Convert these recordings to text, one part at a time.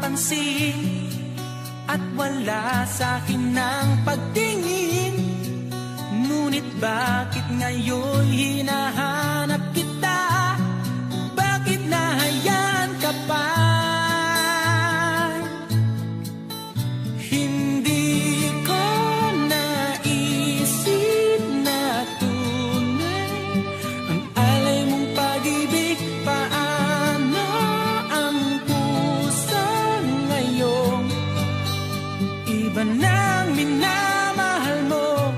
napapansin at wala sa'kin ng pagtingin. Ngunit bakit ngayon hinahanap kita? Bakit nahayaan ka pa? Hindi ko naisip na tunay ang alay mong pag-ibig. Paano ang puso ngayon? Iba nang minamahal mo,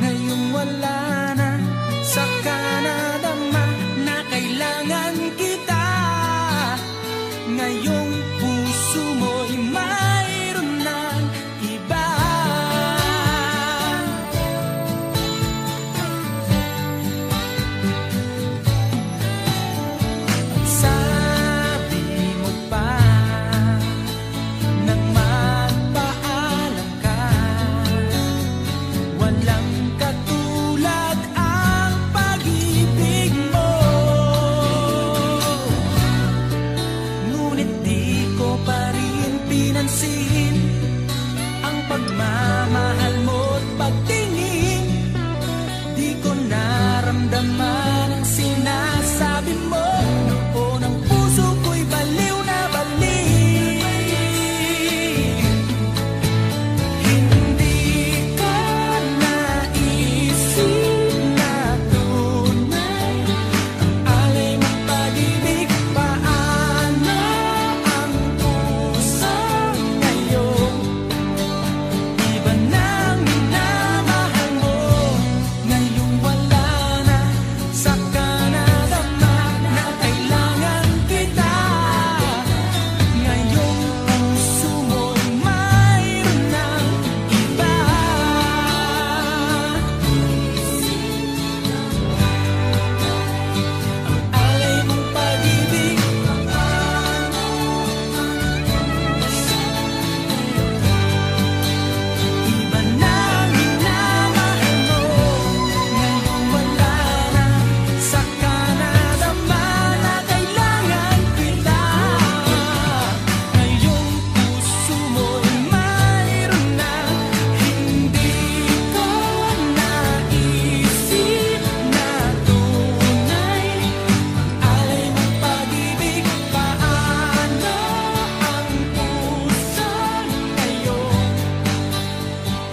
ngayong wala na. Saka nadama na kailangan kita. Ngayong puso mo'y mayroon ng iba. Sabi mo pa nang magpaalam ka, walang katulad ang pag-ibig mo. Ngunit di ko pa rin pinansin ang pagmamahal mo't pagtingin. Di ko naramdaman ang sinasabi mo. Noon ang puso ko'y baliw na baliw. Hindi ko naisip na tunay ang alay mong pag-ibig. Paano ang puso ngayon? Iba nang minamahal mo, ngayong wala na. Saka nadama na kailangan kita. Ngayong puso mo'y mayroon ng iba. Ang alay mong pag-ibig. Iba nang minamahal mo, ngayong wala na. Saka nadama na kailangan kita. Ngayong puso mo'y mayroon na. Hindi ko naisip na tunay ang alay mong pag-ibig. Paano ang puso ngayon?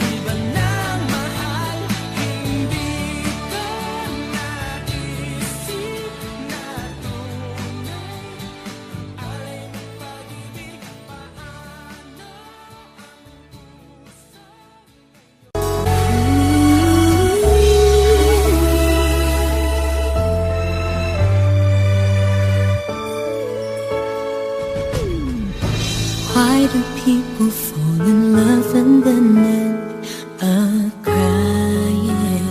Iba nang mahal. Hindi ko naisip na tunay ang alay mong pag-ibig. Why do people fall in love and then end up crying?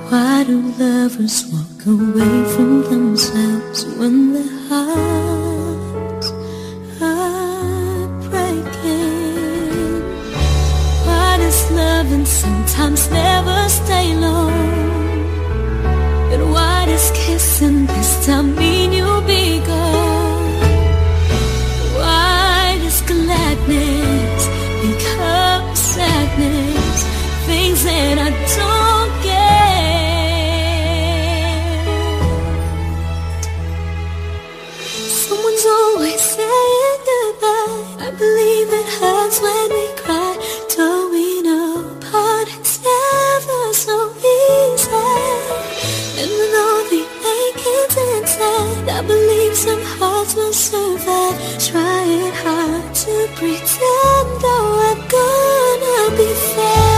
Why do lovers walk away from themselves when their hearts are breaking? Why does loving sometimes never stay long? But why does kissing this time mean you'll be gone? Why does gladness become sadness? Things that I don't get. Someone's always saying goodbye. I believe it hurts when we cry. Towing apart, it's never so easy. And with all the achings inside, I believe some hearts will survive. Trying hard to pretend, oh, I'm gonna be fine.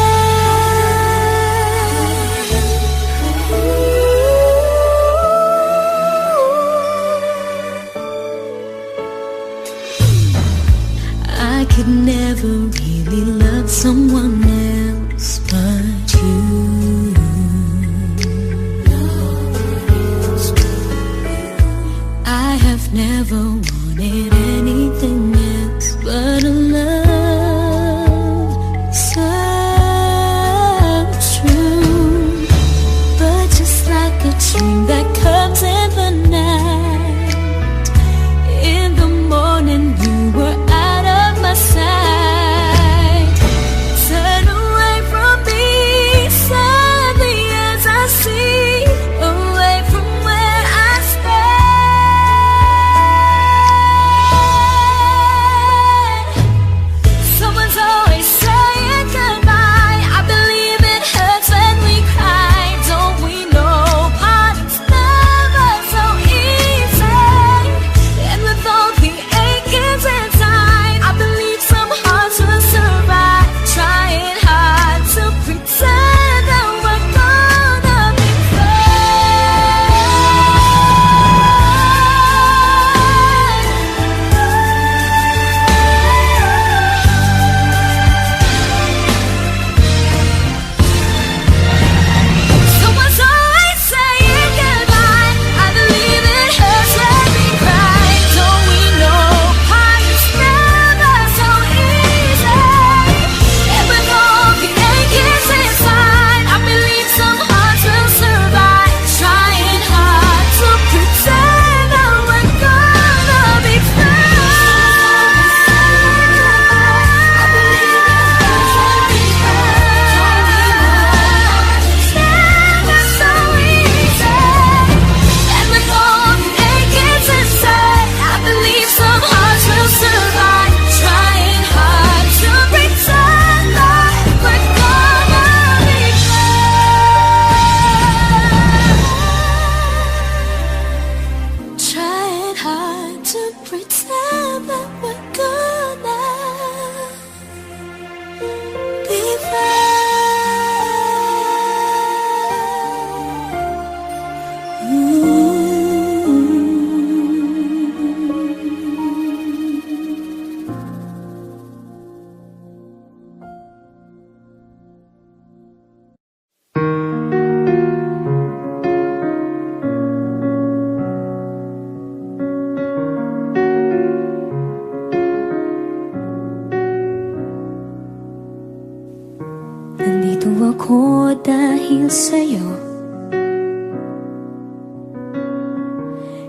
ko dahil sa'yo.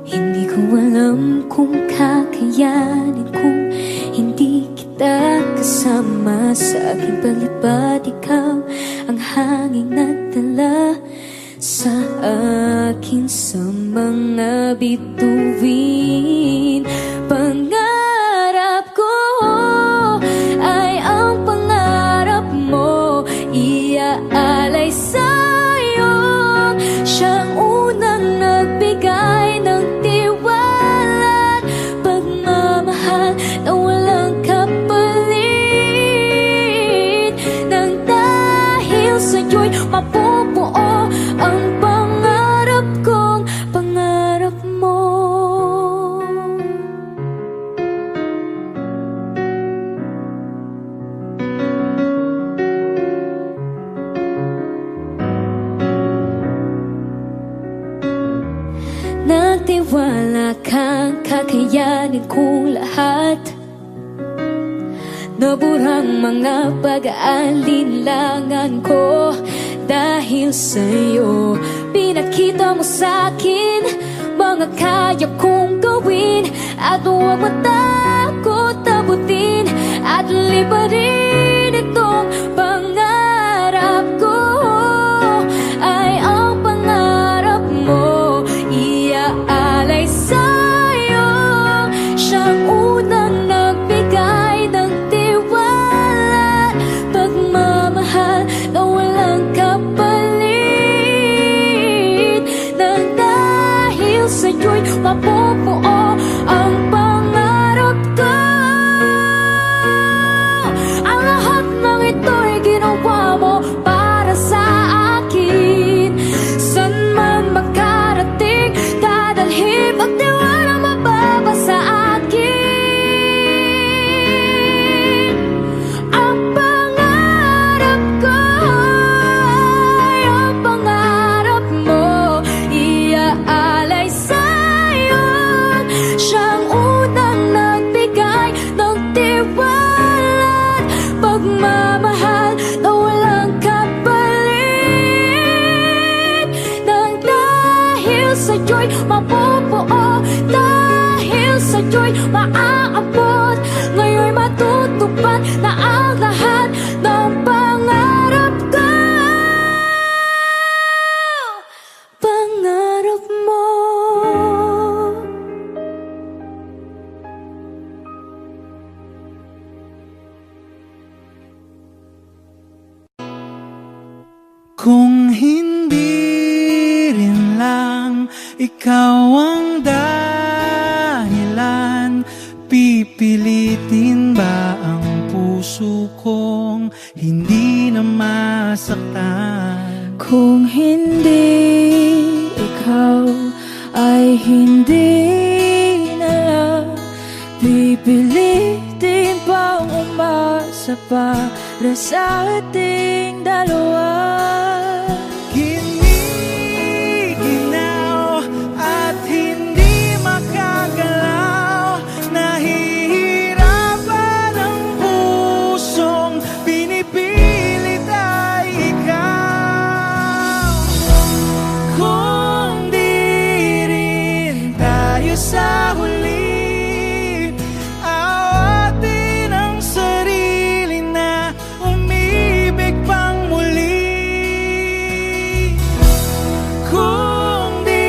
Hindi ko alam kung kakayanin kung hindi kita kasama sa aking palipad. Ikaw ang hanging nagdala sa akin sa mga bituin. Pangarap ko ay ang pangarap mo, iaalay sa'yo. Siyang unang nagbigay ng tiwala at pagmamahal na walang kapalit. Nang dahil sa'yo'y mapubuo ang pangarap kong pangarap mo. Nagtiwala kang kakayanin kong lahat. Naburang mga pag-aalinlangan ko dahil sa'yo. Pinakita mo sa'kin mga kaya kong gawin, at huwag matakot abutin at liparin itong pangarap ko. Ay ang pangarap mo, iaalay sa'yo. Siyang unang nagbigay ng tiwala, pagmamahal na walang kapalit. Nang dahil sa'yo'y mapubuo ang pangarap ko. Ang lahat ng ito'y ginawa mo para sa akin. San man makarating, dadalhin magtiwala mababa sa akin. Ang pangarap ko ay ang pangarap mo, iaalay sa'yo. Siyang unang nagbigay ng tiwala at pagmamahal na walang kapalit. Nang dahil sa'yo'y mapubuo, dahil sa'yo'y maaabot, ngayon'y matutupad na ang lahat ng pangarap ko. Pangarap mo. Kung hindi rin lang ikaw ang dahilan, pipilitin ba ang puso kong hindi na masaktan? Kung hindi ikaw ay hindi na lang, pipilitin bang umasa para sa ating dalawa? Giniginaw at hindi makagalaw, nahihirapan ang pusong pinipilit ay ikaw. Kung di rin tayo sa huli, awatin ang sarili na umibig pang muli. Kung di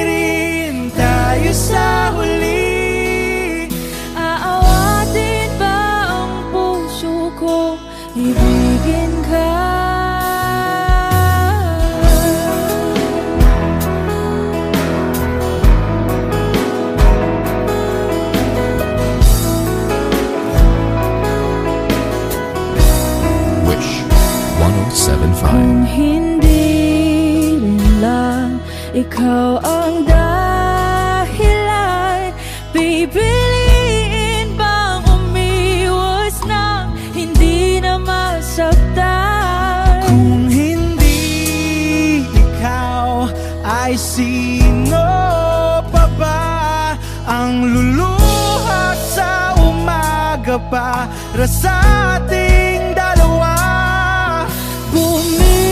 rin tayo sa huli, Aawatin ba ang puso ko, ibigin ka? Wish 1075. Kung hindi rin lang ikaw ang dahilan, pipiliin bang umiwas nang hindi na masaktan? kung hindi ikaw, ay sino pa ba ang luluha sa umaga para sa ating dalawa? Bumili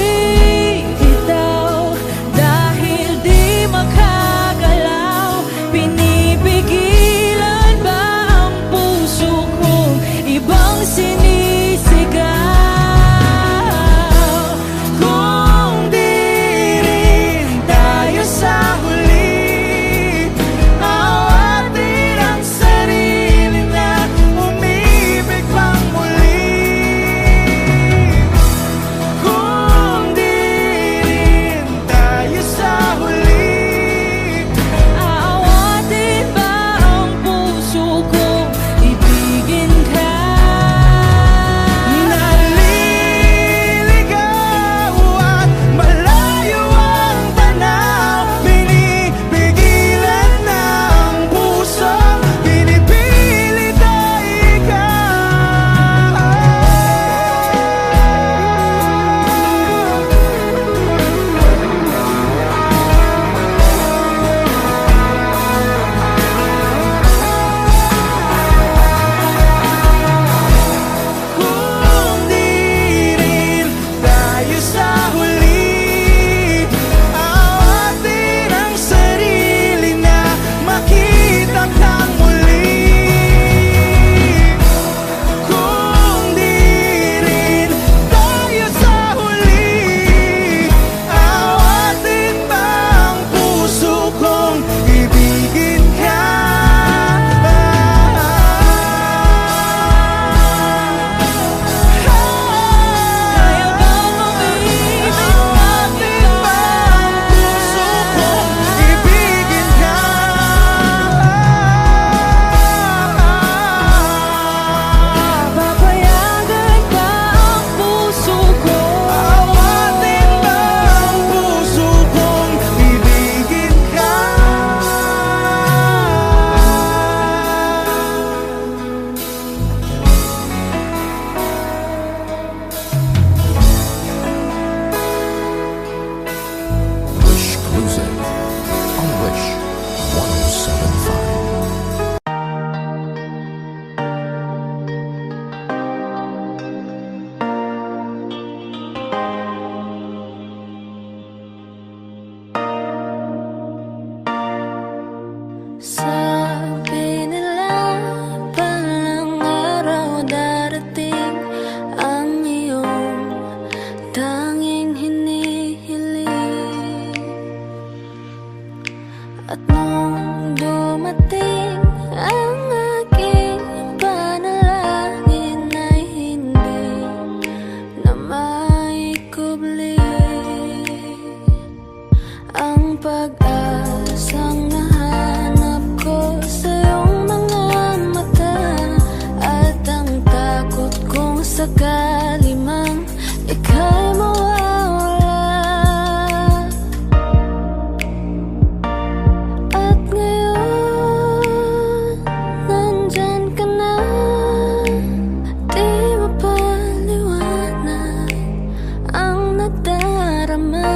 nadarama.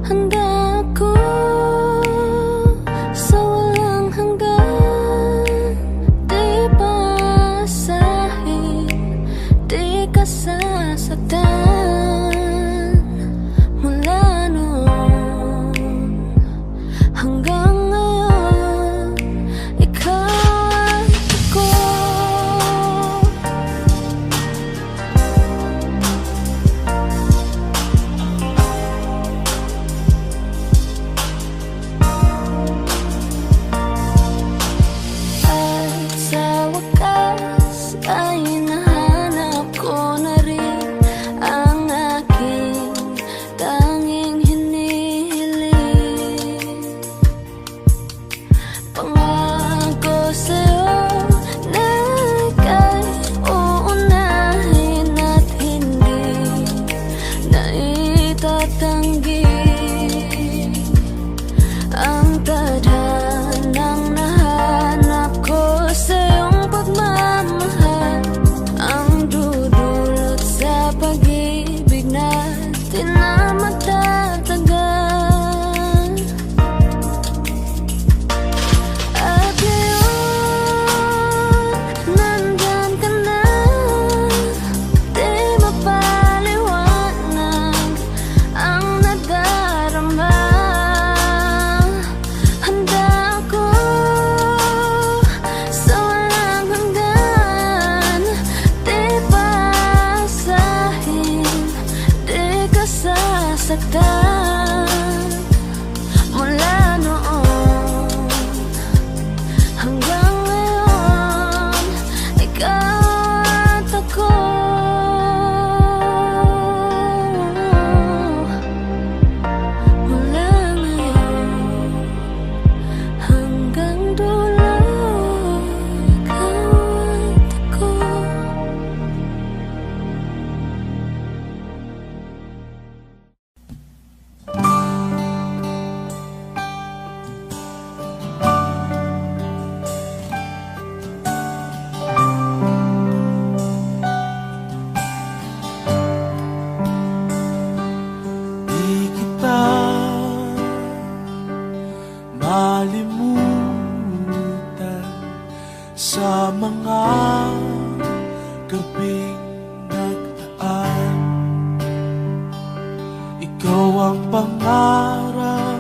Handa ako sa walang hanggan. Di basahin, di ka sasaktan. Mula noon hanggang ngayon, ikaw at ako. At sa wakas ay nahanap ko na rin ang aking tanging hinihiling. Pangako sa'yo na ika'y uunahin at hindi na itatanggi ang tadhanang nahanap ko sa iyong pagmamahal, ang dudulot sa pag-ibig natin na matatagal. At ngayon, nandyan ka na, di mapaliwanag ang nadarama. Handa ako sa walang hanggan, di basahin, di ka sasaktan. Mula noon hanggang ngayon, ikaw at ako. Mula ngayon hanggang dulo, ikaw at ako. Di kita malimutan sa mga gabing nagdaan. Ikaw ang pangarap,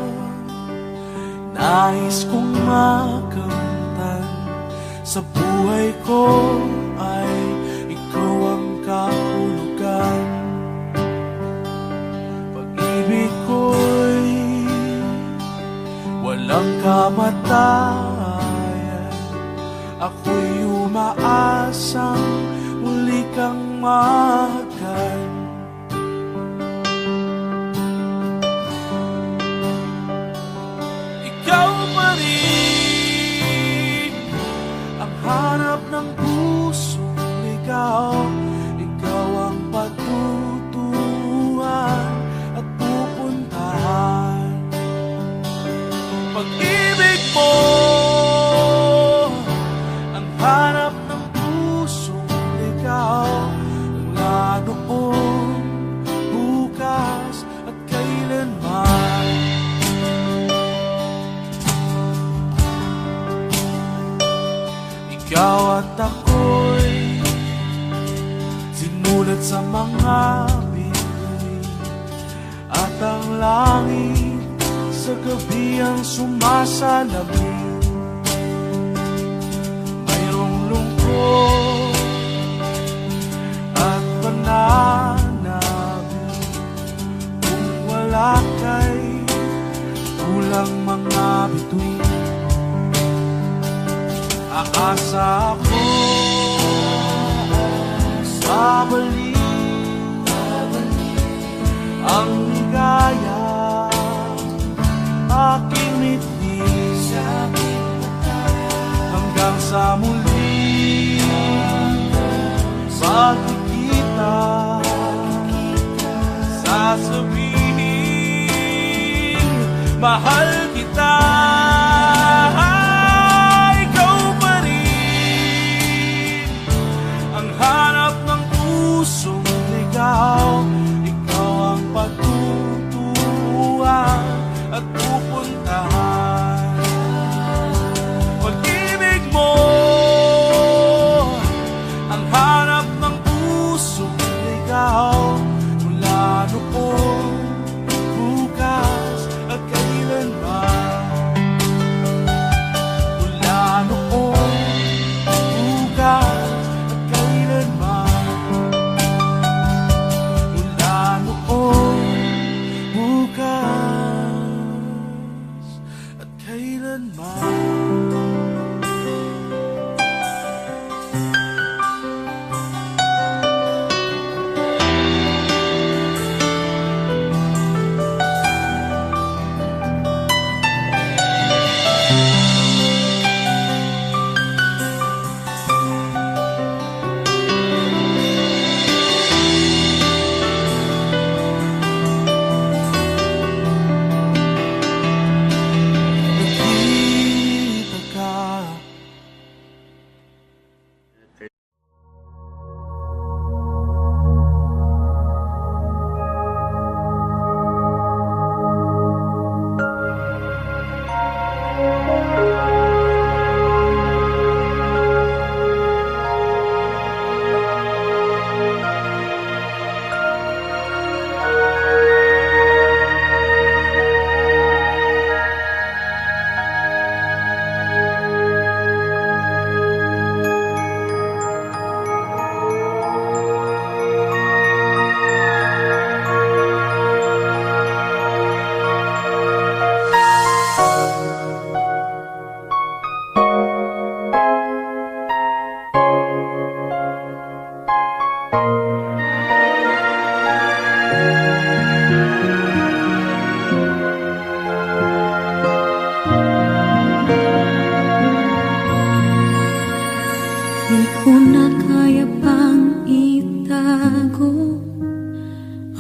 nais kong makamtan. Sa buhay ko ay ikaw ang kahulugan. Pag-ibig ko'y walang kamatayan. Ako'y umaasang muli kang mahagkan. Ikaw pa rin ang hanap ng pusong ligaw. Ikaw ang patutuhan at pupuntahan. Pag-ibig mo ang hanap ng pusong ligaw. Mula noon, bukas at kailanman. Ikaw at ako'y sinulat sa mga bituin, at ang langit sa gabi ang sumasalamin. Mayroong lungkot at pananabik, kung wala kay kulang mga bituin. Aasa ako babalik ang ligaya, aking mitmis hanggang sa muli pagkikita. Sasabihin mahal kita. Ikaw pa rin ang hanap ng pusong ligaw.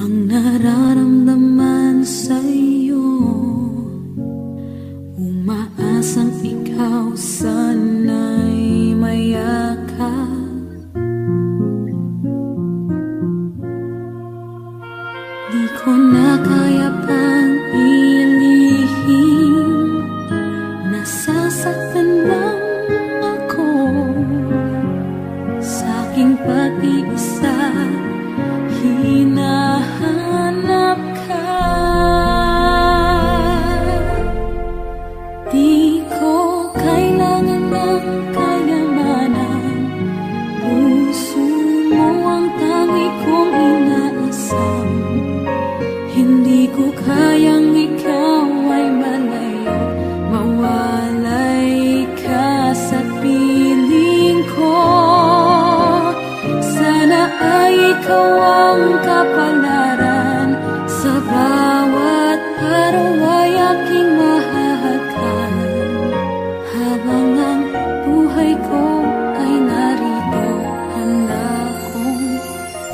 ang nararamdaman sa'yo. Umaasang ikaw sana'y mayakap. Di ko na kaya pang ilihim, nasasaktan lang ako sa aking pag-iisa. Hinahanap ka, di ko kailangan ng kayamanan. Puso mo ang tangi kong inaasam. Hindi ko kayang ikaw ay malayo, mawalay ka sa piling ko. Sana ay ikaw ang kapalaran, sa bawat araw ay aking mahahagan. Habang ang buhay ko ay narito, handa kong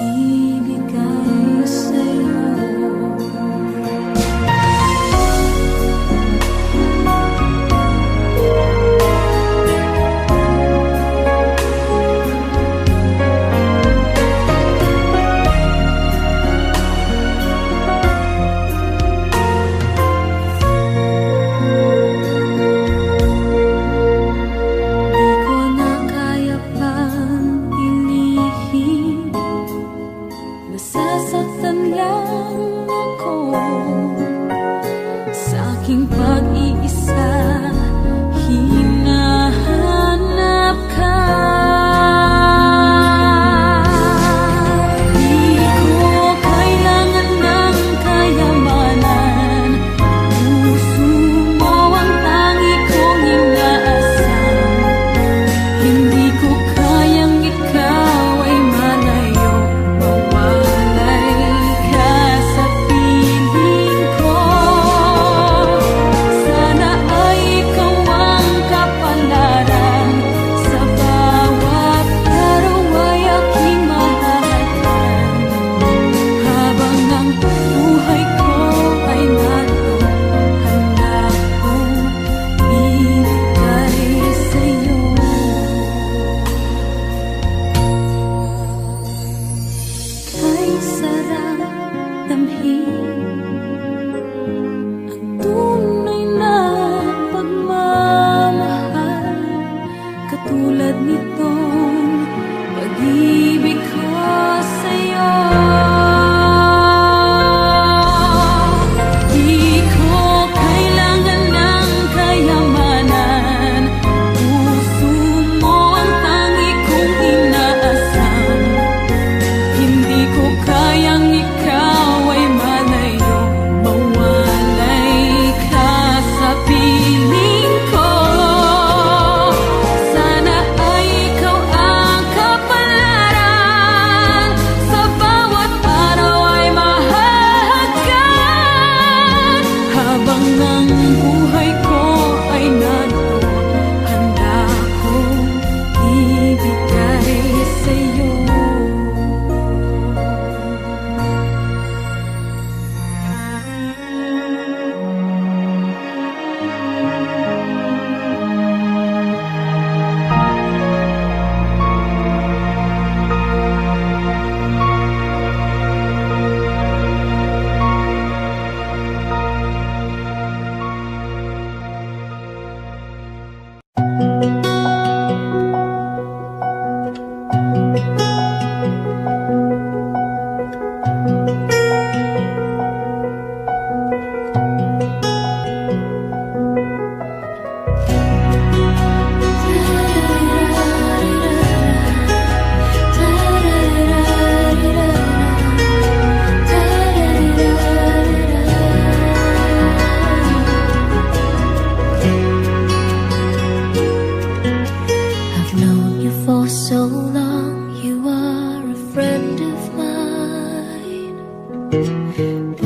ibigay sa'yo. Nasasaktan lang ako sa aking pag-iisa. Hinahanap ka, di ko kailangan ng kayamanan. Puso mo ang tangi kong inaasam. Hindi ko kayang ikaw ay malayo, mawalay ka sa piling ko. Sana ay ikaw ang kapalaran, sa bawat araw ay aking mahahagan. Habang ang buhay ko ay narito, handa kong ibigay sa'yo. Kay sarap damhin ang tunay na pagmamahal, katulad nitong pag-ibig ko sa'yo. Di ko kailangan ng kayamanan. Puso mo ang tangi kong inaasam. Hindi ko kayang ikaw ay malayo, mawalay ka sa piling ko. Sana ay ikaw ang kapalaran, sa bawat araw ay mahahagan. Habang ang buhay ko ay narito, handa kong ibigay sa'yo.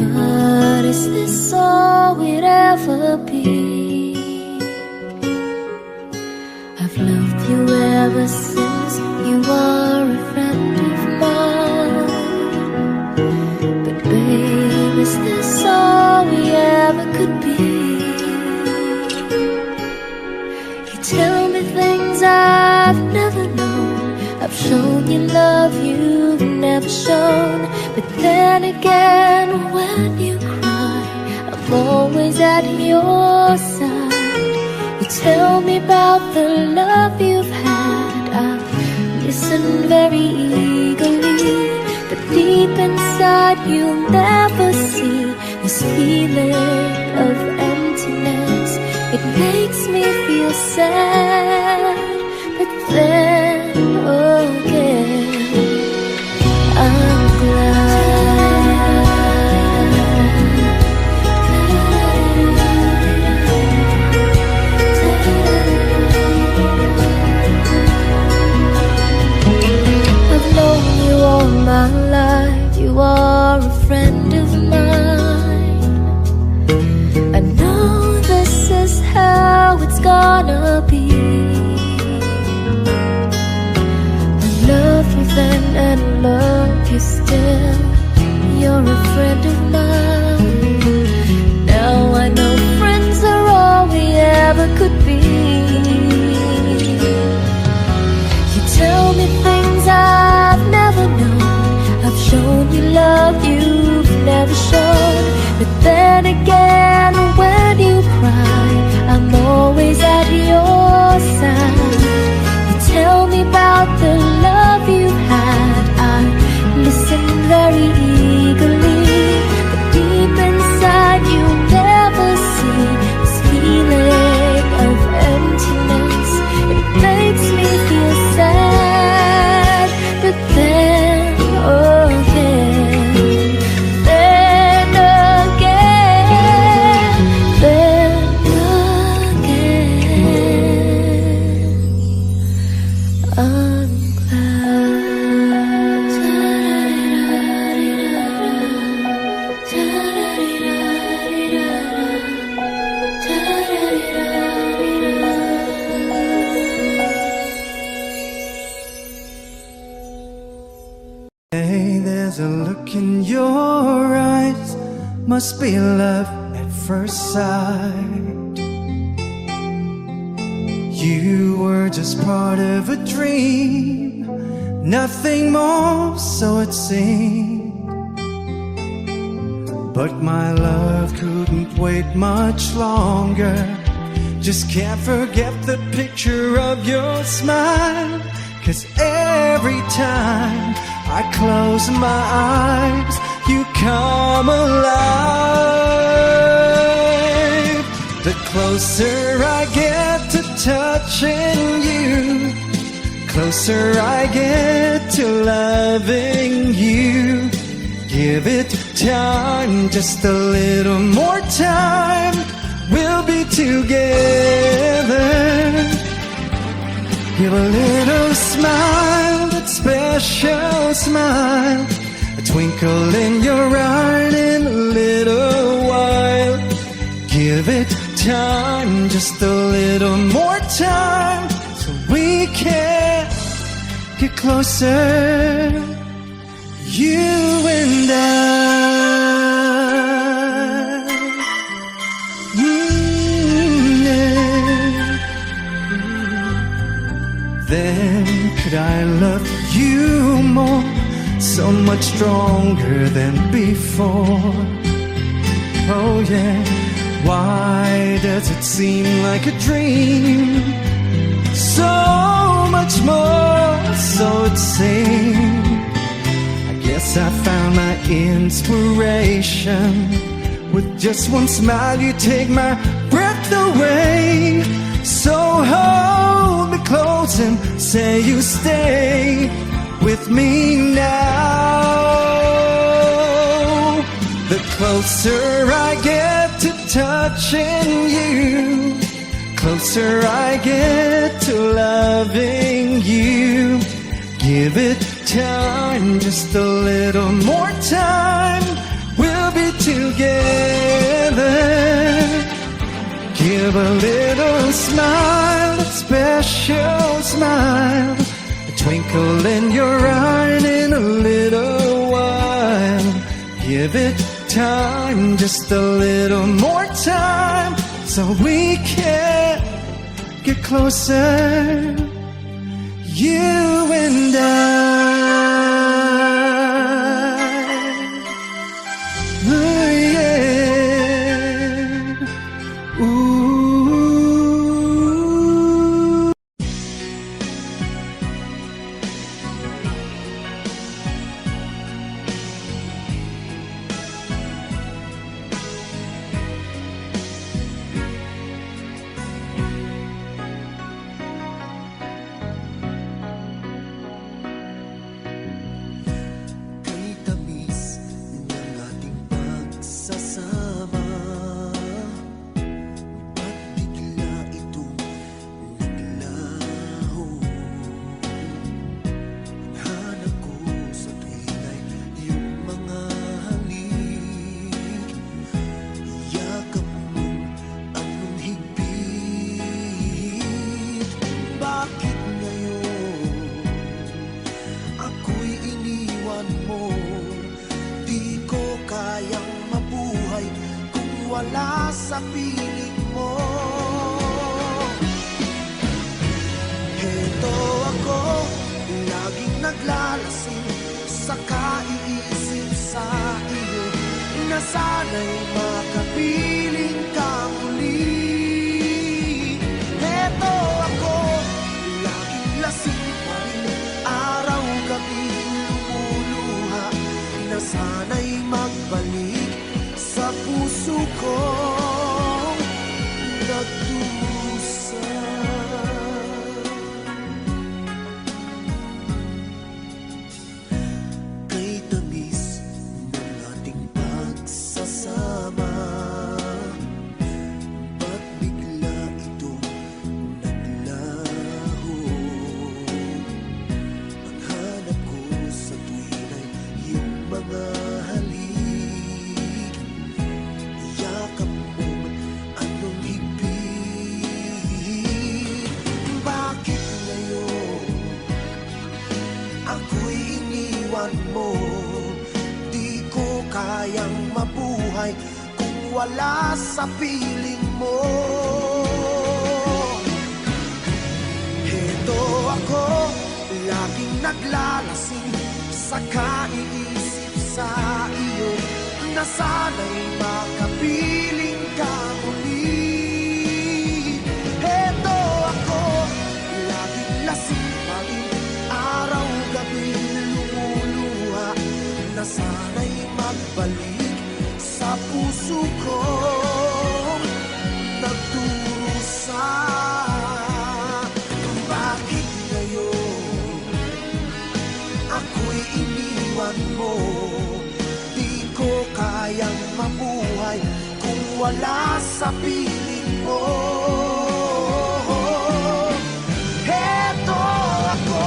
But is this all we'd ever be? I've loved you ever since you are a friend of mine. But I've shown you love you've never shown. But then again, when you cry, I'm always at your side. You tell me about the love you've had. I listen very eagerly, but deep inside you'll never see this feeling of emptiness. It makes me feel sad, but then again I'm I've known you all my life. You are a friend of mine. I know this is how it's gonna be. I love you then and love you still. You're a friend of mine. Now I know friends are all we ever could be. You tell me things I've never known. I've shown you love you've never shown. But then again, when you cry, I'm always at your side. You tell me about the love you've had. I listen very eagerly, but deep inside you never see this feeling of emptiness. It makes me feel sad, but then again, then again, then again, I'm Hey, there's a look in your eyes. Must be love at first sight. You were just part of a dream, nothing more, so it seemed. But my love couldn't wait much longer. Just can't forget the picture of your smile. 'Cause every time I close my eyes, you come alive. The closer I get to touching you, closer I get to loving you. Give it time, just a little more time. We'll be together. Give a little smile, that special smile, a twinkle in your eye in a little while. Give it time, just a little more time, so we can get closer, you and I. Then could I love you more, so much stronger than before? Oh yeah, why does it seem like a dream? So much more, so it seems. I guess I found my inspiration. With just one smile you take my breath away. So hold me close and say you stay with me now. The closer I get to touching you, closer I get to loving you. Give it time, just a little more time. We'll be together. Give a little smile, a special smile, a twinkle in your eye in a little while. Give it time, just a little more time, so we can get closer, you and oh yeah. Ooh. Kay tamis ng ating pagsasama, ba't bigla itong naglaho? Hanap ko sa tuwing ay iyong mga halik, yakap mong anong higpit. Bakit ngayon ako'y iniwan mo? Di ko kayang mabuhay kung wala sa piling mo. Heto ako, laging naglalasing sa kaiisip sa iyo, na sana'y makapiling ka muli. Heto ako, laging lasing pa rin, araw-gabi lumuluha, na sana'y magbalik sa puso kong nagdusa. Kay tamis ng ating pagsasama, ba't bigla itong naglaho? Ang hanap ko sa tuwin ay iyong mga halik, yakap mong anong higpit. Bakit ngayon ako'y iniwan mo? Di ko kayang mabuhay kung wala sa piling mo. Heto ako, laging naglalasing sa kaiisip sa iyo, na sana'y makapiling ka muli. Heto ako, laging lasing pa rin, araw-gabi lumuluha, na sana'y magbalik sa puso kong nagdurusa. Bakit ngayon ako'y iniwan mo? Di ko kayang mabuhay kung wala sa piling mo. Heto ako,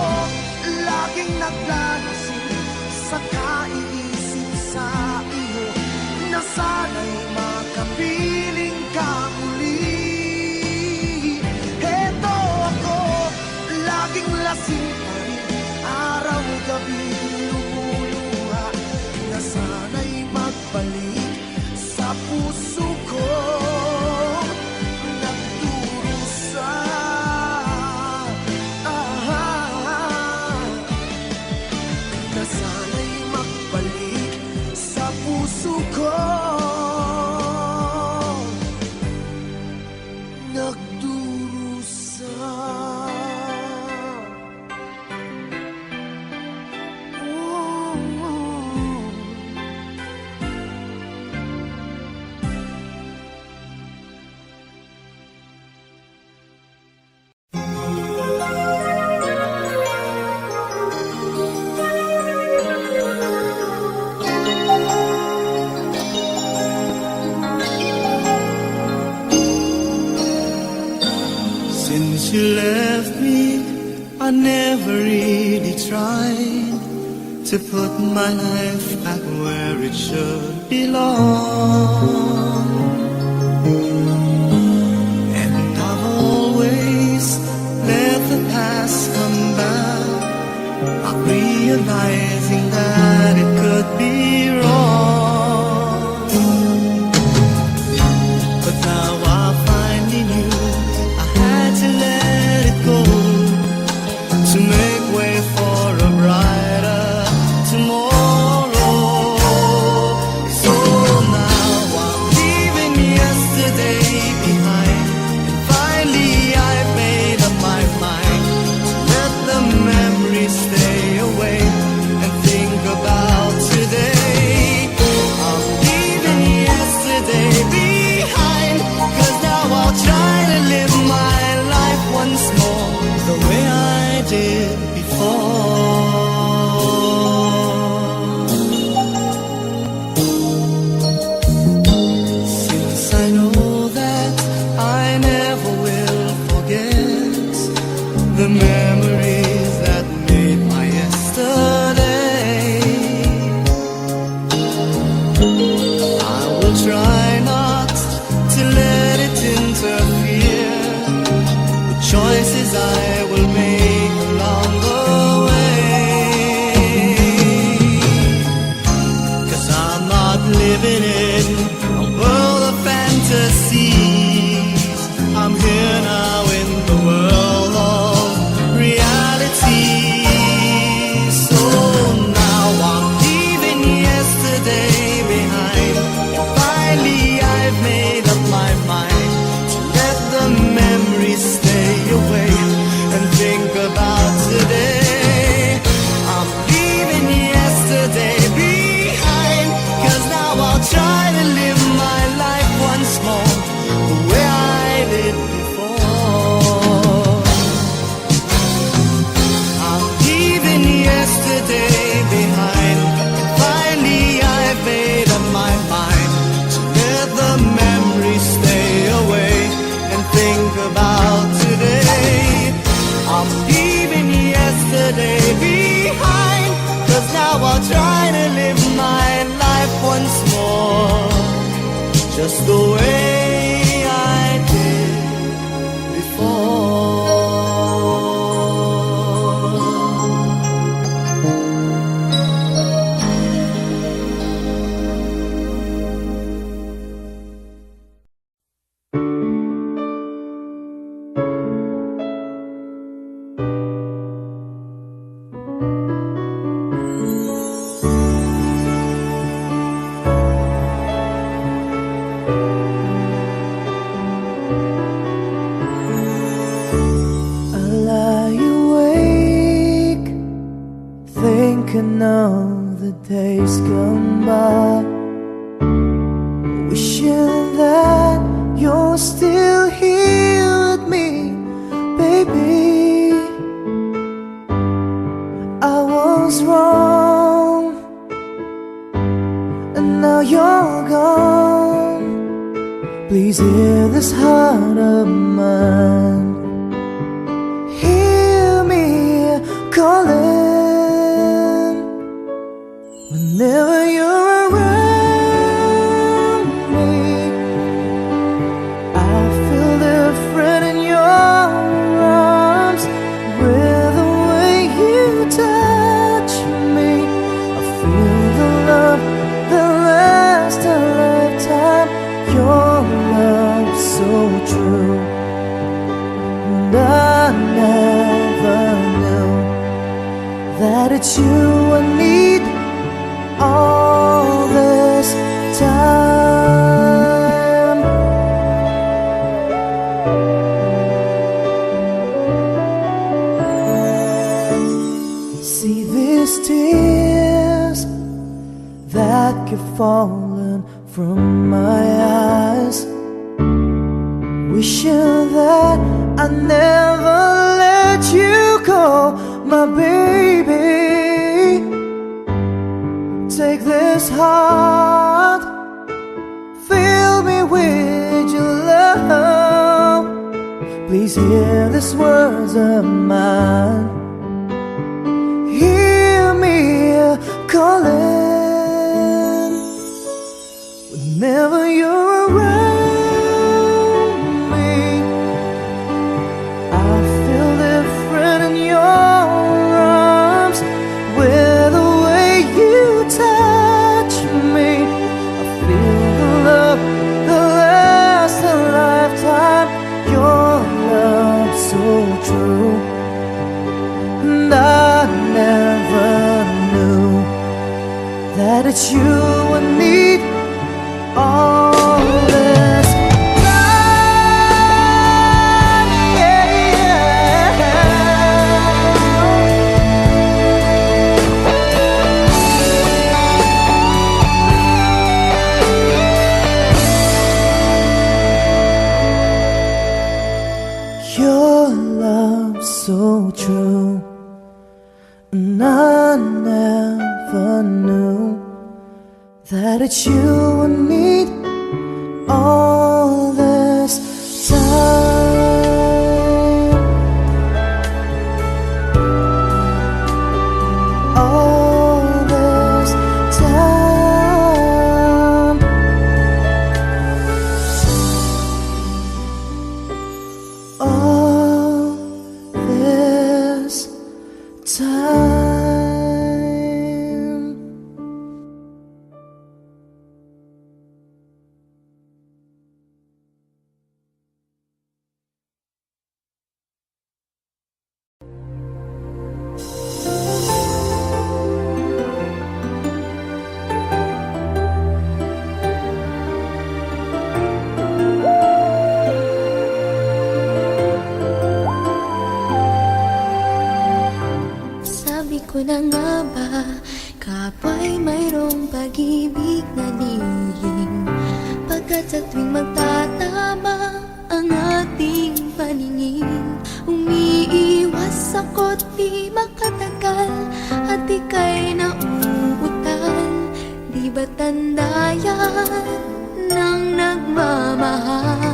laging naglalasing sa kaiisip sa iyo, na sana'y makapiling ka muli. Heto ako, laging lasing pa rin, araw-gabi lumuluha, na sana'y magbalik sa puso ko nagdurusa. Na sana'y magbalik sa puso ko nagdurusa. Since you left me, I never really tried to put my life back where it should belong. And I've always let the past come back, not realizing that it could be wrong. But now I finally knew I had to let it go to make will try not to let it interfere with choices I will make along the way. 'Cause I'm not living in a world of fantasies. I'm here now in the world of reality. So now I'm leaving yesterday behind. And finally I've made up my mind to let the memories stay away and think about today. I'm leaving yesterday behind, 'cause now I'll try to live my life once more the way I did before. I'm leaving yesterday behind. Finally I've made up my mind to let the memories stay away and think about today. I'm leaving yesterday behind, 'cause now I'll try to live my life once more just the way I did before. I lie awake, thinking of the days gone by, wishing that you're still here with me, baby. I was wrong, and now you're gone. Please hear this heart of mine. Hear me calling whenever you're around me. I feel different in your arms, with the way you touch me. I feel the love that lasts a lifetime. Your love so true, and I never knew that it's you I need all this time. See these tears that keep falling from my eyes, wishing that I never let you go, my baby. Take this heart, fill me with your love. Please hear these words of mine. Hear me calling whenever you're around me. I feel different in your arms, with the way you touch me. I feel the love that lasts a lifetime. Your love so true, and I never knew that it's you I need all this time. Your love so true, and I never knew that it's you I need all this time. All this time. na nga ba kapwa'y mayroong pag-ibig na lihim? Pagkat sa tuwing magtatama ang ating paningin, umiiwas ako't di makatagal at ika'y nauutal. Di ba tanda yan ng nagmamahal?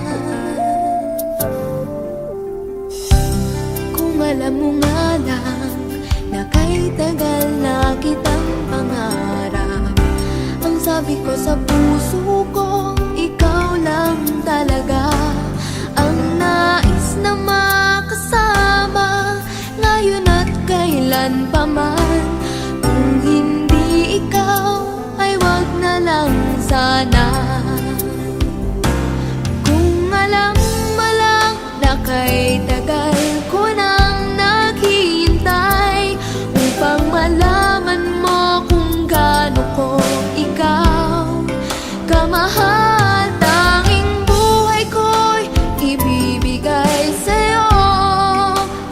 Kung alam mo nga lang na kay tagal na kitang pangarap, ang sabi ko sa puso ko, ikaw lang talaga ang nais na makasama ngayon at kailan pa man. Kung hindi ikaw ay wag na lang sana. Kung alam mo lang na kay tagal ko nang naghihintay upang malaman mo kung gaano ko ikaw kamahal, tanging buhay ko'y ibibigay sa'yo,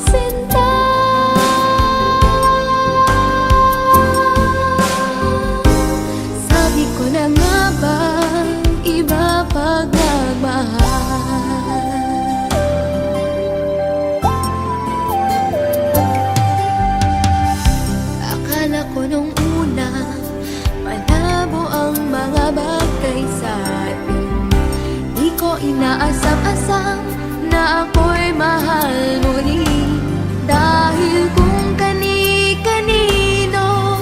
sinta. Sabi ko na nga ba, iba pag nagmahal. Akala ko nung una malabo ang mga bagay sa atin. Di ko inaasam-asam na ako'y mahal muli. Dahil kung kani-kanino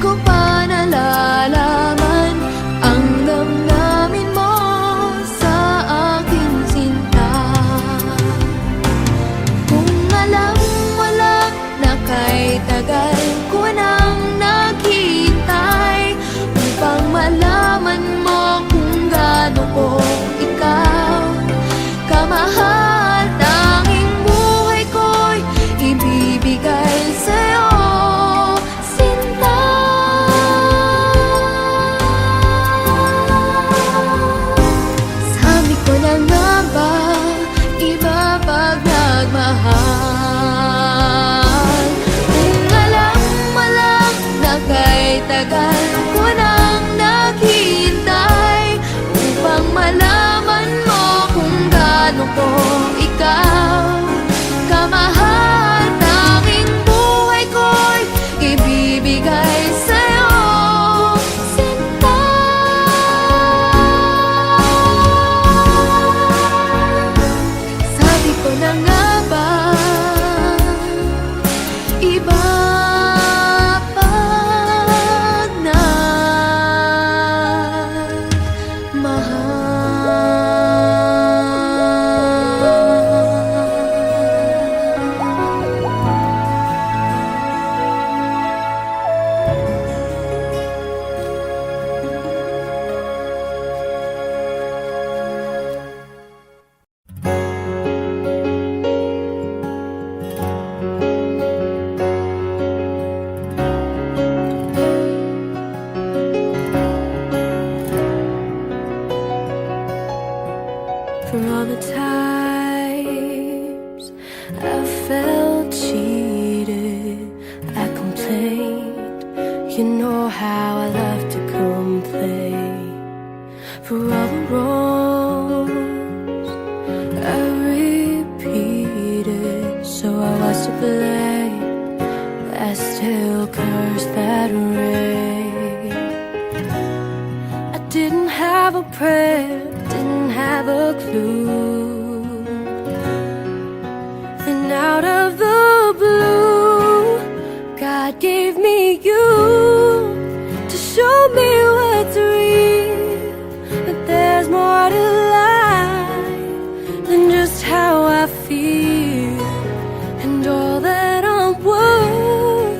ko pa nalalaman ang damdamin mo sa aking sinta. Kung alam mo lang na kay tagal ko nang naghihintay upang malaman mo kung gaano ko ikaw kamahal, tanging buhay ko'y ibibigay sa'yo, sinta. Sabi ko na nga ba, iba pag nagmahal. Kung alam mo lang na kay tagal ko nang naghihintay upang malaman mo kung gaano ko ikaw kamahal, tanging buhay ko'y ibibigay sa'yo, sinta. Sabi ko na nga ba, iba pag For all the times I felt cheated, I complained. You know how I love to complain. For all the wrongs I repeated, so I was to blame. I still curse that rain. I didn't have a prayer, didn't have a clue. Then out of the blue, God gave me you to show me what's real, that there's more to life than just how I feel. And all that I'm worth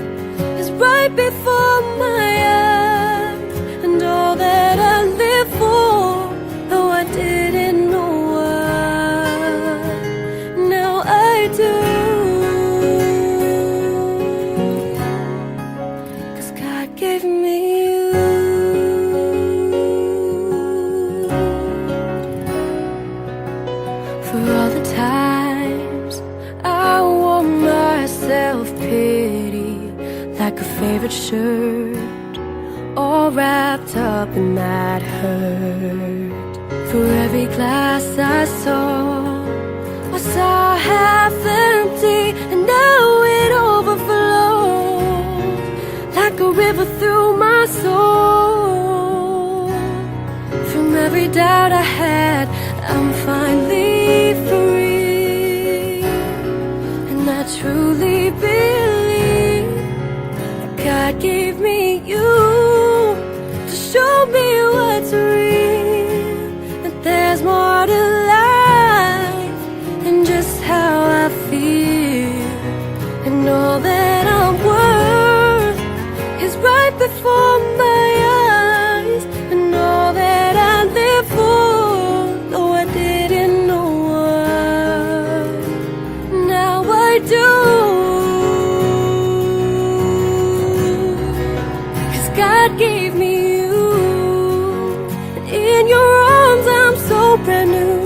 is right before my eyes, and all that I live for, though I didn't know why, now I do. hurt. For every glass I saw half empty, and now it overflows like a river through my soul. From every doubt I had, I'm finally free, and I truly believe that God gave me you to show me what's real, that there's more to life than just how I feel, and all that I'm worth is right before my eyes, and all that I live for, though I didn't know why, now I do. 'Cause God gave me you, and in your arms I'm so brand new.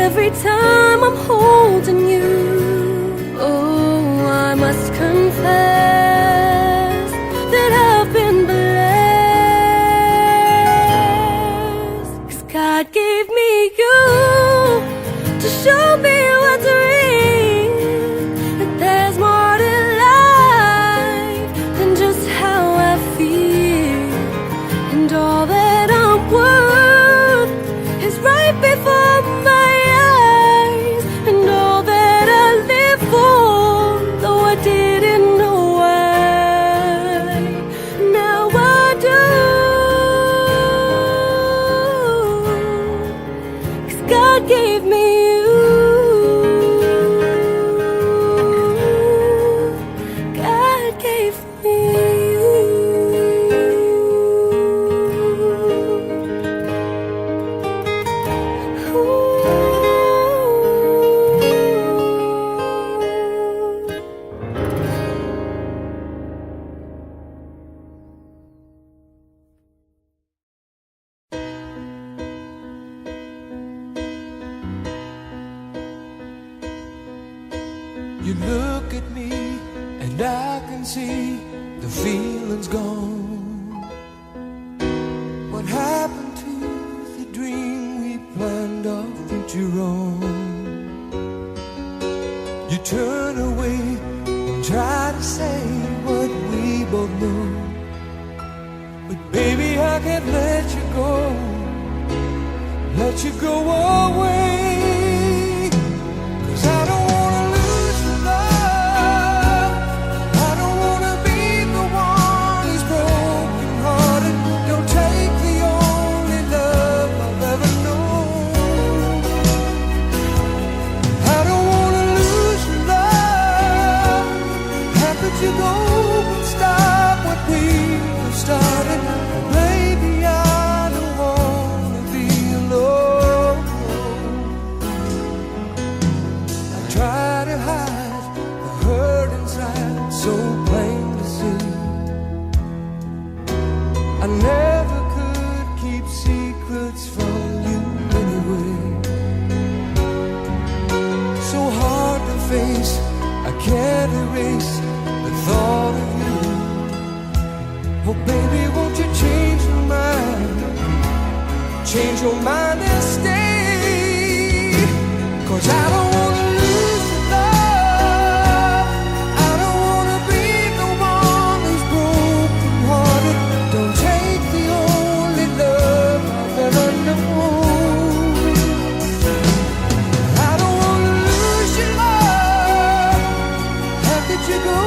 Every time I'm holding you, oh, I must confess that I've been blessed. 'Cause God gave me you to show me what's real, that there's more to life than just how I feel, and all that I'm worth is right before my eyes, and all that I live for, though I didn't know why, now I do. 'Cause God gave me you, God gave me you. You look at me and I can see the feeling's gone. What happened to the dream we planned our future on? You turn away and try to say what we both know, but baby I can't let you go away. 'Cause I don't wanna lose your love. I don't wanna be the one who's broken hearted. Don't take the only love I've ever known. I don't wanna lose your love. How could you go and stop what we have started? Baby, I don't wanna be alone. I try to hide the hurt inside, so plain to see. I never could keep secrets from you anyway. So hard to face, I can't erase the thought of you. Oh baby, won't you change your mind? Change your mind and stay. 'Cause I don't wanna lose your love. I don't wanna be the one who's broken hearted. Don't take the only love I've ever known. I don't wanna lose your love. How could you go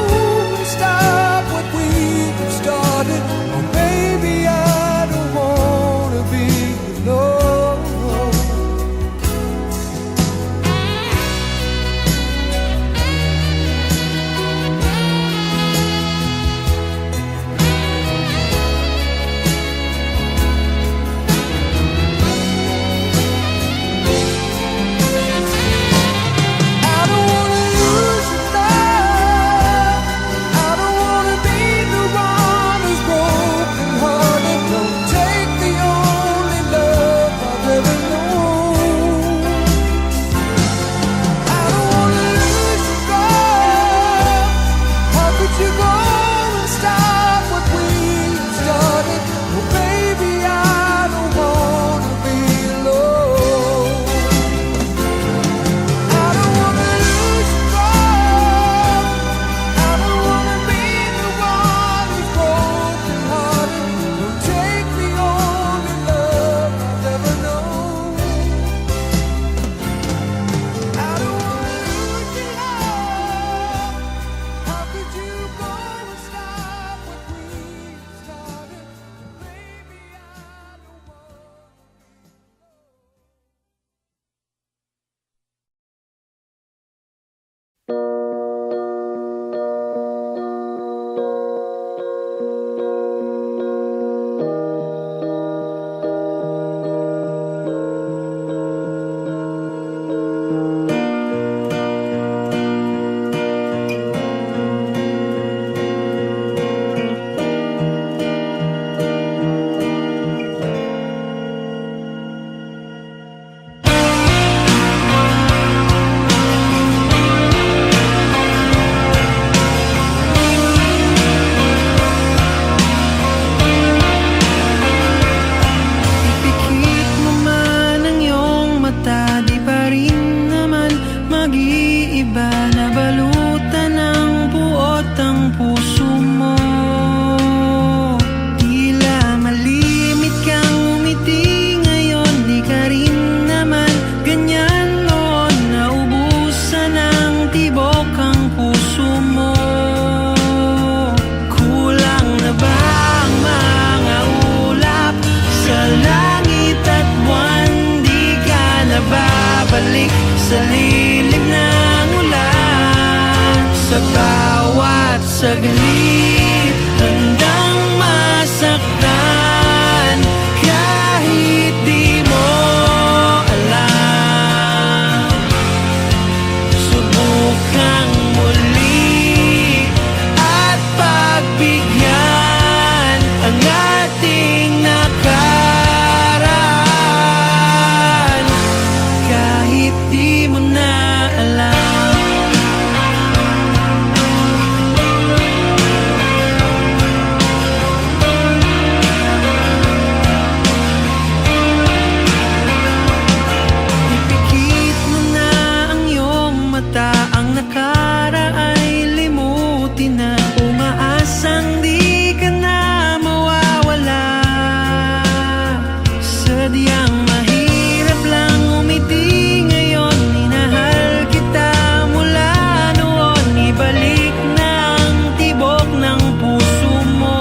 and stop what we have started? Oh baby, I don't wanna be alone. at buwan, di ka na babalik sa lilim ng ulan. Sa bawat saglit, handang masaktan, kahit di mo alam. Subukang muli at pagbigyan ang ating nakaraan, kahit di mo na alam. Ipikit mo na ang iyong mata, ang nakaraan limutin na. Umaasang di ka na mawawala. Sadyang mahirap lang umiti ngayon. Minahal kita mula noon. Ibalik na ang tibok ng puso mo.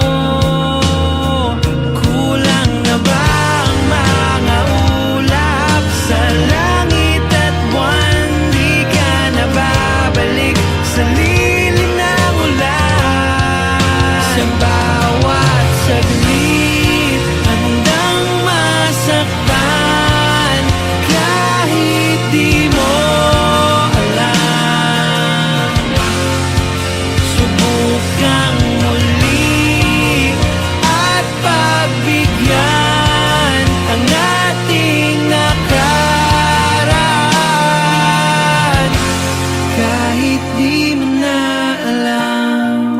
Kulang na ba ang mga ulap sa langit at buwan? Di ka na babalik sa lilim ng ulan. Sa bawat saglit, handang masaktan, kahit di mo alam. Subukang muli at pagbigyan ang ating nakaraan, kahit di mo na alam.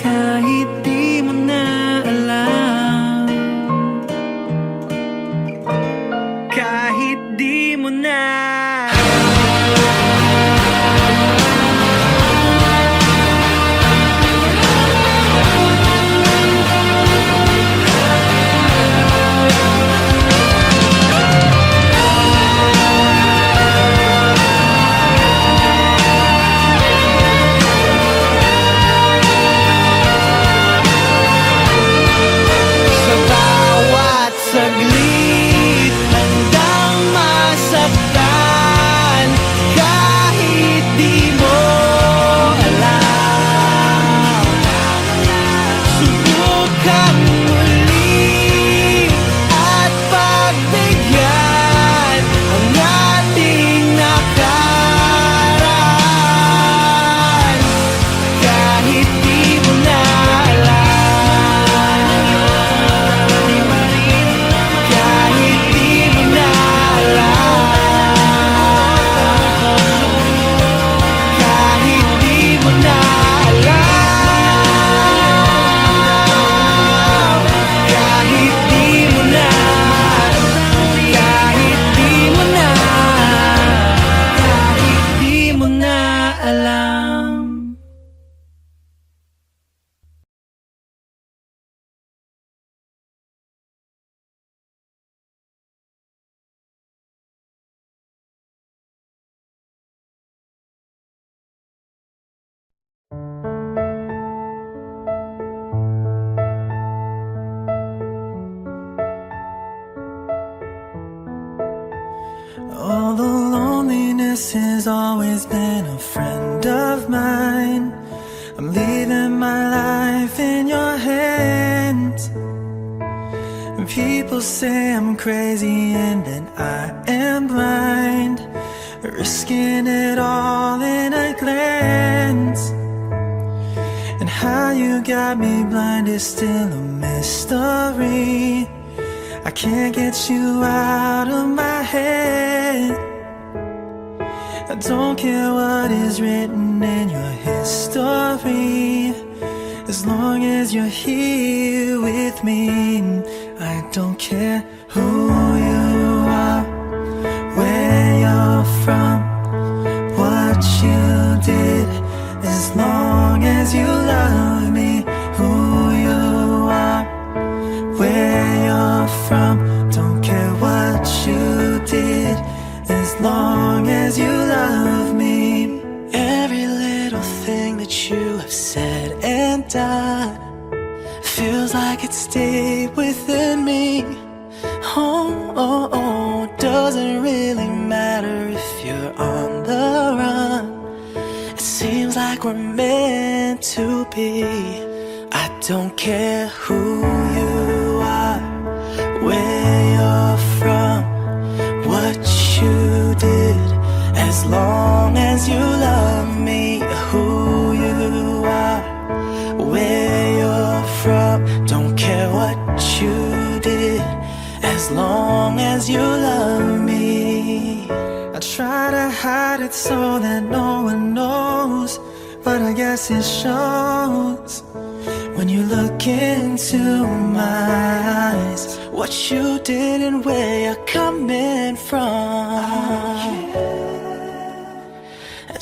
Kahit di mo na alam. Kahit di mo na sa bawat saglit, handang masaktan, kahit di mo alam. Subukang muli at pagbigyan ang ating nakaraan, kahit di mo na alam. Kahit di mo na alam. Kahit di mo na alam. Kahit di mo na, kahit di mo na, kahit di mo na alam. All the loneliness has always been a friend of mine. I'm leaving my life in your hands. And people say I'm crazy and that I am blind, risking it all in a glance. And how you got me blind is still a mystery. I can't get you out of my head. I don't care what is written in your history, as long as you're here with me. I don't care who you are, where you're from, what you did, as long as you love me. Who you are, where you're from, don't care what you did, as long as you love me. Every little thing that you have said and done feels like it stayed within really matter if you're on the run. It seems like we're meant to be. I don't care who you are, where you're from, what you did, as long as you love me. Who you are, where you're from, don't care what you did, as long as you love me. I try to hide it so that no one knows, but I guess it shows when you look into my eyes, what you did and where you're coming from.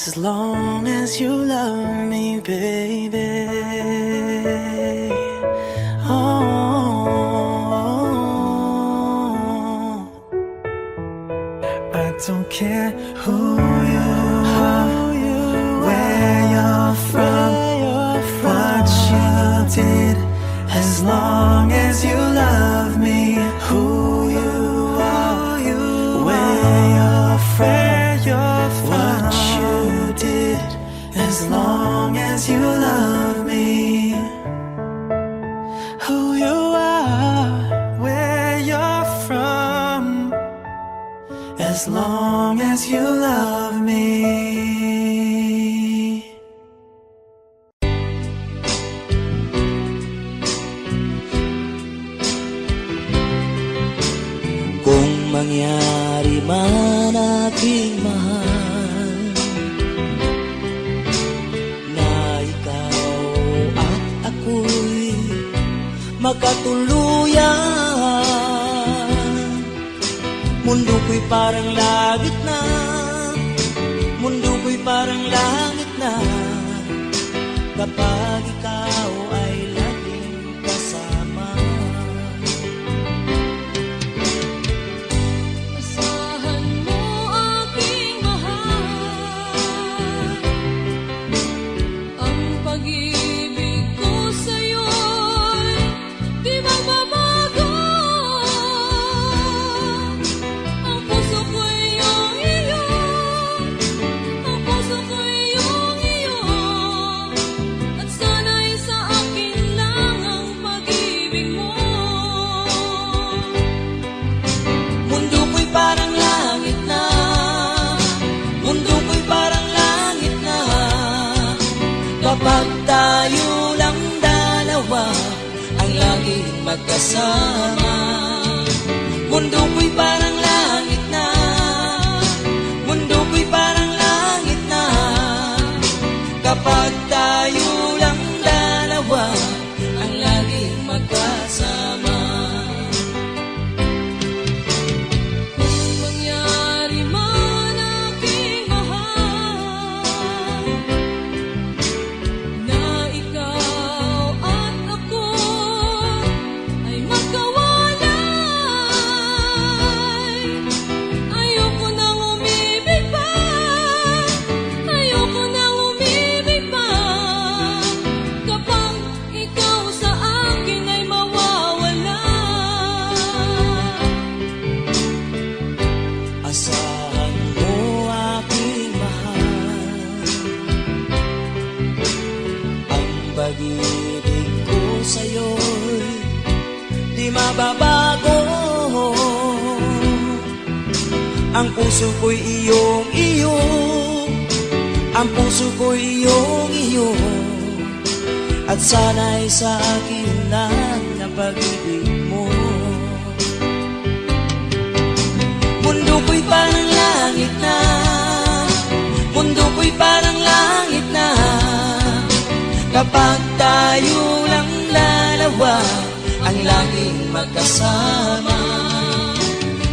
As long as you love me, baby. Oh, I don't care who you are, where you're from, what you did, as long as you love me. Who you are, where you're from, what you did, as long as you love me. Who you are, where you're from, as long as you love me. Kung mangyari man aking mahal na ikaw at ako'y magkatuluyan, mundo ko'y parang langit na, mundo ko'y parang langit na, kapag ikaw ay laging kasama. Asahan mo aking mahal, ang pag-ibig ko sa'yo'y di magbabago. Ang puso ko'y iyong iyo, ang puso ko'y iyong iyo, at sana'y sa akin lang ang pag-ibig mo. Mundo ko'y parang langit na, mundo ko'y parang langit na, kapag tayo lang dalawa ang laging magkasama. Mundo ko'y parang langit na, mundo ko'y parang langit na, kapag tayo lang dalawa ang laging magkasama. Kung mangyari man aking mahal na ikaw at ako ay magkawalay, ayoko nang umibig pa, ayoko nang umibig pa, kapag ikaw sa akin ay mawawala. Asahan mo aking mahal, ang pag-ibig ko sa'yo'y di mababago. Ang puso ko'y iyong iyo, ang puso ko'y iyong iyo, at sana'y sa akin lang ang pag-ibig mo. Mundo ko'y parang langit na, mundo ko'y parang langit na, kapag tayo lang dalawa ang laging magkasama.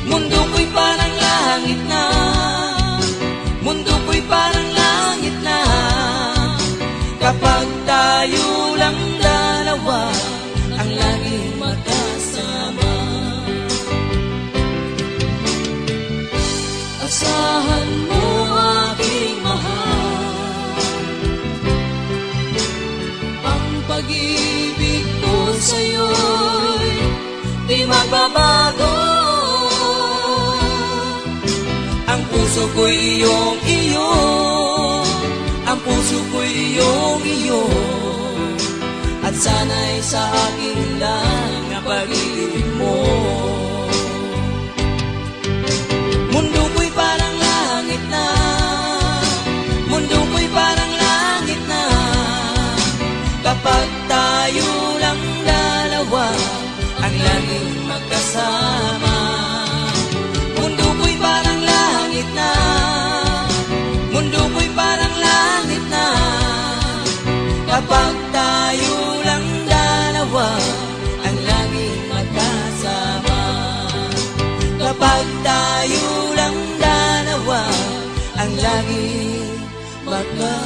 Mundo ko'y parang langit na, mundo ko'y parang langit na, kapag tayo lang dalawa ang laging magkasama. Asahan mo aking mahal, ang pag-ibig ko sa'yo'y di magbabago. ko'y iyong iyo, ang puso ko'y iyong iyo, at sana'y sa akin lang ang pag-ibig mo. Mundo ko'y parang langit na, mundo ko'y parang langit na, kapag tayo lang dalawa ang laging magkasama. Mundo ko'y parang langit na, mundo ko'y parang langit na, kapag tayo lang dalawa ang laging magkasama. Kapag tayo lang dalawa ang laging magkasama.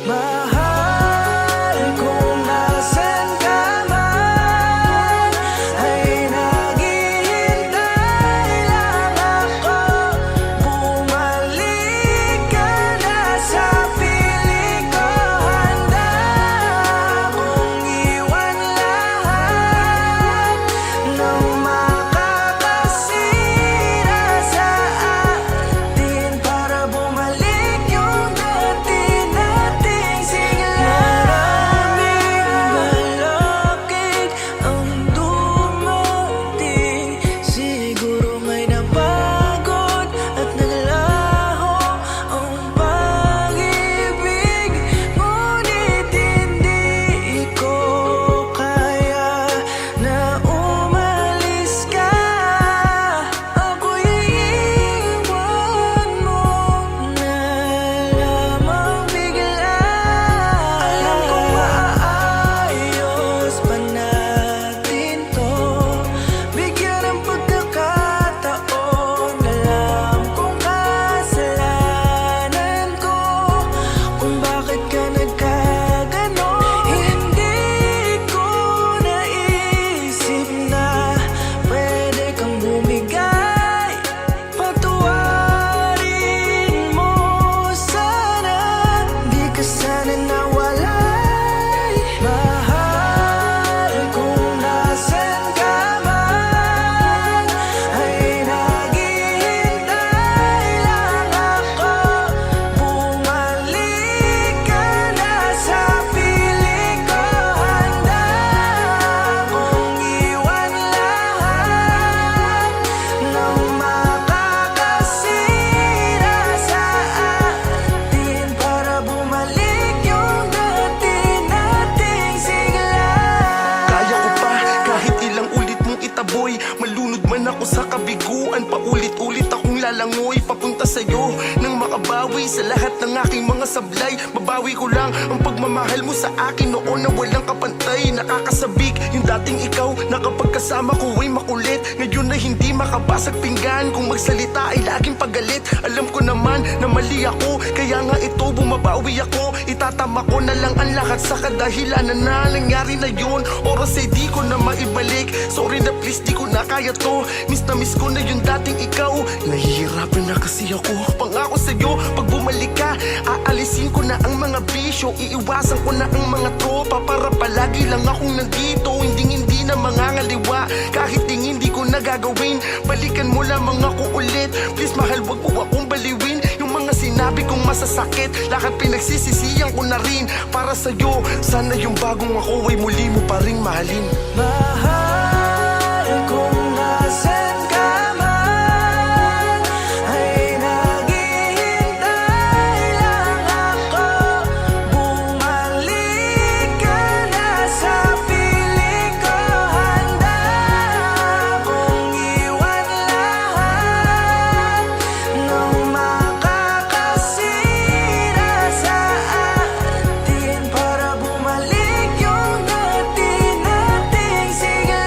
Mahal, kung nasan ka man, ay naghihintay lang ako. Bumalik ka na sa piling ko. Handa akong iwan lahat ng makakasira sa atin para bumalik yung dati nating sigla. Maraming balakid ang dumating, siguro may napagod at naglaho ang pag-ibig. Ngunit hindi ko kaya na umalis ka. Ako'y iiwan mo na lamang bigla. Alam kong maayos pa natin to, bigyan ng pagkakataon. Alam kong kasalanan ko kung bakit ka nagkaganon. Hindi ko naisip na pwede kang bumigay. Patawarin mo sana, di ka sana nawalay. Mahal, kung nasan ka man, ay naghihintay lang ako. Bumalik ka na sa piling ko. Handa akong iwan lahat ng makakasira sa atin para bumalik yung dati nating sigla. Kaya ko pa kahit ilang ulit mong itaboy. Malunod man ako sa kabiguan, paulit-ulit akong lalangoy papunta sa'yo nang makabawi sa lahat ng aking mga sablay. Babawi ko lang ang pagmamahal mo sa akin noon na walang kapantay. Nakakasabik yung dating ikaw na kapag kasama ko ay makulit. Ngayon na hindi makabasag pinggan, kung magsalita ay laging pagalit. Alam ko naman na mali ako, kaya nga ito bumabawi ako. Itatama ko na lang ang lahat sa kadahilanan na nangyari na yun. Oras ay di ko na maibalik, sorry na please di ko na kaya to. Miss na miss ko na yung dating ikaw, nahihirapan na kasi ako. Pangako sa'yo pag bumalik ka, aalisin ko na ang mga bisyo, iiwasan ko na ang mga tropa para palagi lang akong nandito. Hindi na mangangaliwa kahit hindi ko nagagawin. Balikan mo lamang ako ulit, please mahal, wag mo akong baliwin. Yung mga sinabi kong masasakit, lahat pinagsisisiyan ko na rin para sa'yo. Sana yung bagong ako ay muli mo pa ring mahalin. Mahal, kung nasan ka man, ay naghihintay lang ako. Bumalik ka na sa piling ko. Handa akong iwan lahat ng makakasira sa atin para bumalik yung dati nating sigla.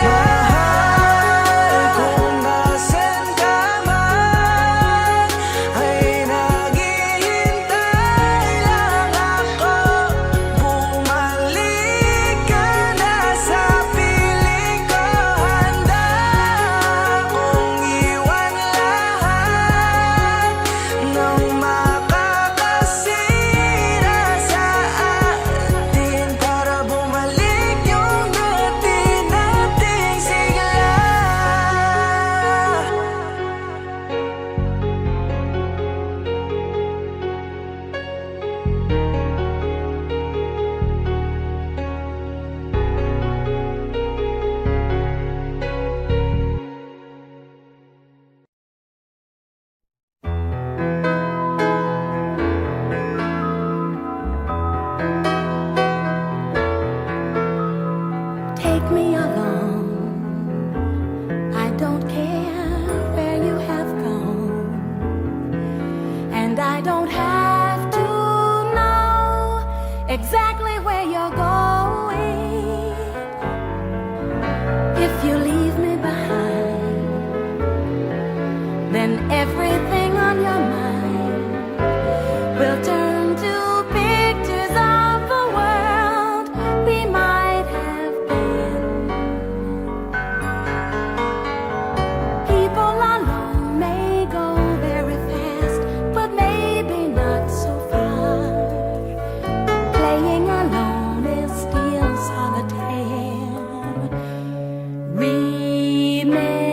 exactly where you're going. If you leave me behind, then everything on your mind will turn to pictures of the world we might have been. People alone may go very fast, but maybe not so far. Playing alone is still solitaire. Remember,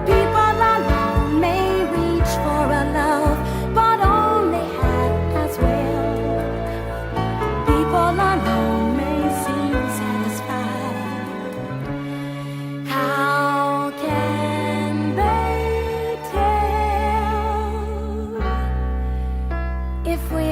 people alone may reach for a love, but only half as well. People alone may seem satisfied. How can they tell if we